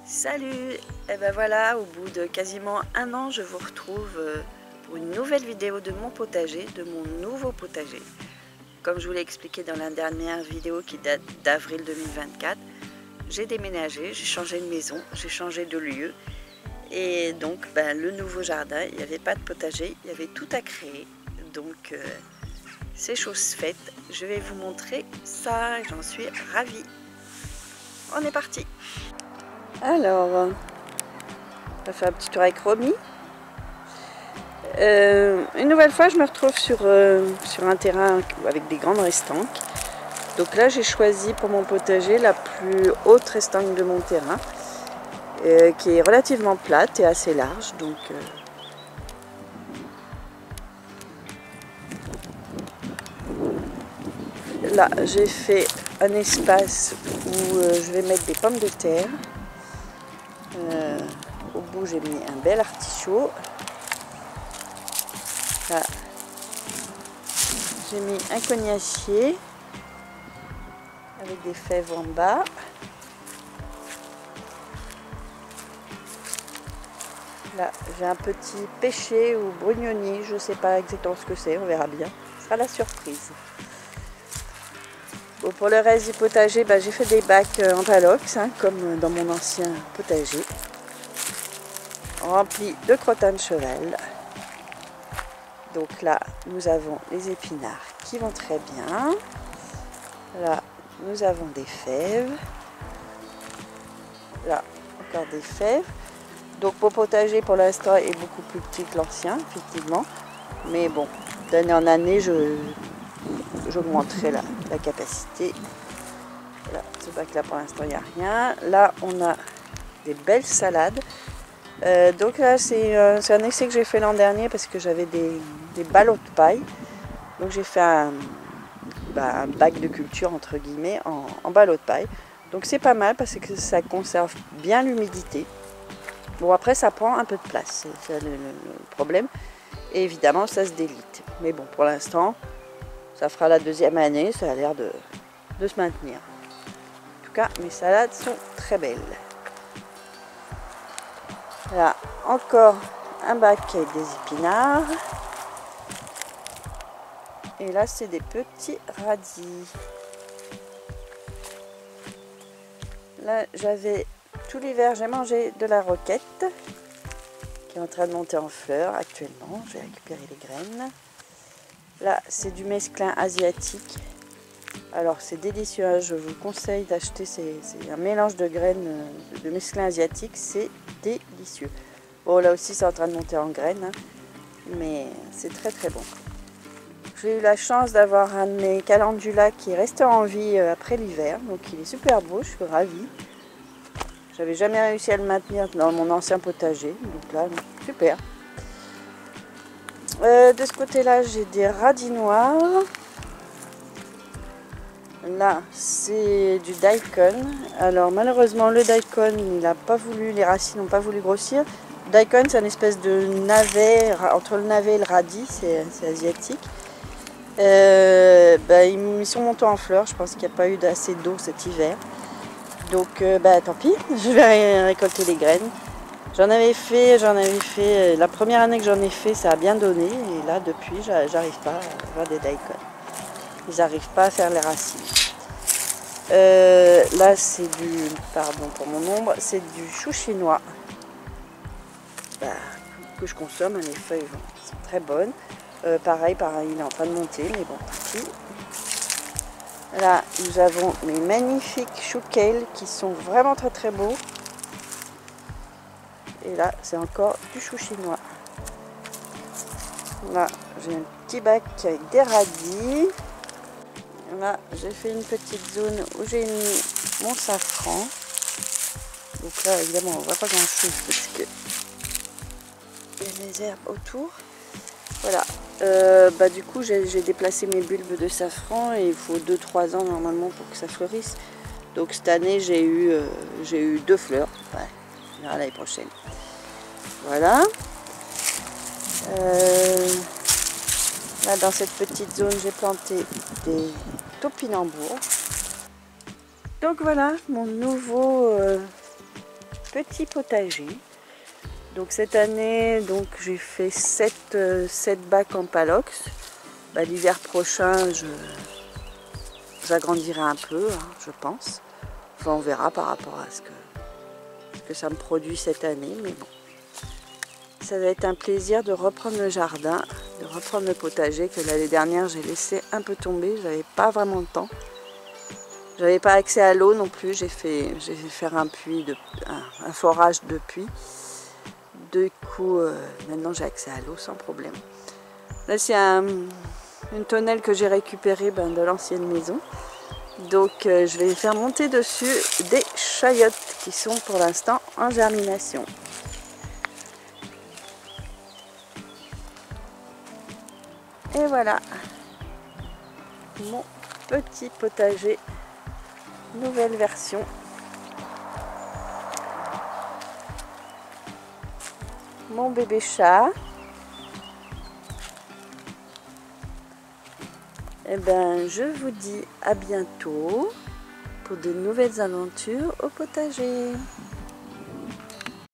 Salut! Et ben voilà, au bout de quasiment un an, je vous retrouve pour une nouvelle vidéo de mon potager, de mon nouveau potager. Comme je vous l'ai expliqué dans la dernière vidéo qui date d'avril 2024, j'ai déménagé, j'ai changé de maison, j'ai changé de lieu. Et donc le nouveau jardin, il n'y avait pas de potager, il y avait tout à créer. Donc c'est chose faite, je vais vous montrer ça, j'en suis ravie. On est parti! Alors, on va faire un petit tour avec Romy. Une nouvelle fois, je me retrouve sur un terrain avec des grandes restanques. Donc là, j'ai choisi pour mon potager la plus haute restanque de mon terrain, qui est relativement plate et assez large. Donc, là, j'ai fait un espace où je vais mettre des pommes de terre. Au bout, j'ai mis un bel artichaut. Là, j'ai mis un cognacier avec des fèves en bas. Là, j'ai un petit pêcher ou brugnonnier, je ne sais pas exactement ce que c'est, on verra bien. Ce sera la surprise. Bon, pour le reste du potager, j'ai fait des bacs en palox, comme dans mon ancien potager, remplis de crottin de cheval. Donc là, nous avons les épinards qui vont très bien. Là, nous avons des fèves. Là, encore des fèves. Donc mon potager pour l'instant est beaucoup plus petit que l'ancien, effectivement. Mais bon, d'année en année, j'augmenterai la capacité. Voilà, ce bac-là, pour l'instant, il n'y a rien. Là, on a des belles salades. Donc là, c'est un essai que j'ai fait l'an dernier parce que j'avais des ballots de paille. Donc j'ai fait un bac de culture, entre guillemets, en ballots de paille. Donc c'est pas mal parce que ça conserve bien l'humidité. Bon, après, ça prend un peu de place, c'est le problème. Et évidemment, ça se délite. Mais bon, pour l'instant, ça fera la deuxième année, ça a l'air de se maintenir. En tout cas, mes salades sont très belles. Là, encore un bac avec des épinards. Et là, c'est des petits radis. Là, j'avais tout l'hiver, j'ai mangé de la roquette qui est en train de monter en fleurs actuellement. J'ai récupéré les graines. Là, c'est du mesclin asiatique. Alors, c'est délicieux. Je vous conseille d'acheter. C'est un mélange de graines de mesclin asiatique. C'est délicieux. Bon, là aussi, c'est en train de monter en graines, mais c'est très très bon. J'ai eu la chance d'avoir un de mes calendulas qui est resté en vie après l'hiver. Donc, il est super beau. Je suis ravie. J'avais jamais réussi à le maintenir dans mon ancien potager. Donc là, super. De ce côté-là, j'ai des radis noirs. Là, c'est du daikon. Alors, malheureusement, le daikon, il n'a pas voulu, les racines n'ont pas voulu grossir. Le daikon, c'est une espèce de navet, entre le navet et le radis, c'est asiatique. Ils sont montés en fleurs. Je pense qu'il n'y a pas eu assez d'eau cet hiver. Donc, tant pis, je vais récolter les graines. J'en avais fait, la première année que j'en ai fait, ça a bien donné. Et là, depuis, j'arrive pas à avoir des daikon. Ils n'arrivent pas à faire les racines. Là, c'est du, pardon pour mon ombre, c'est du chou chinois que je consomme. Les feuilles sont très bonnes. Pareil, il est en train de monter, mais bon, parti. Là, nous avons mes magnifiques choux kale qui sont vraiment très très beaux. Et là, c'est encore du chou chinois. Là, j'ai un petit bac avec des radis. Là, j'ai fait une petite zone où j'ai mis mon safran. Donc là, évidemment, on ne voit pas grand chose parce que il y a des herbes autour. Voilà. Du coup, j'ai déplacé mes bulbes de safran et il faut 2-3 ans normalement pour que ça fleurisse. Donc cette année, j'ai eu 2 fleurs. Ouais, on verra l'année prochaine. Voilà. Là, dans cette petite zone, j'ai planté des topinambours. Donc voilà, mon nouveau petit potager. Donc cette année, j'ai fait 7 bacs en palox. Bah, l'hiver prochain, j'agrandirai un peu, hein, je pense. Enfin, on verra par rapport à ce que ça me produit cette année, mais bon. Ça va être un plaisir de reprendre le jardin, de reprendre le potager que l'année dernière j'ai laissé un peu tomber, j'avais pas vraiment le temps. J'avais pas accès à l'eau non plus, j'ai fait faire un forage de puits. Du coup, maintenant j'ai accès à l'eau sans problème. Là c'est une tonnelle que j'ai récupérée de l'ancienne maison. Donc je vais faire monter dessus des chayotes qui sont pour l'instant en germination. Et voilà mon petit potager, nouvelle version. Mon bébé chat. Et je vous dis à bientôt pour de nouvelles aventures au potager.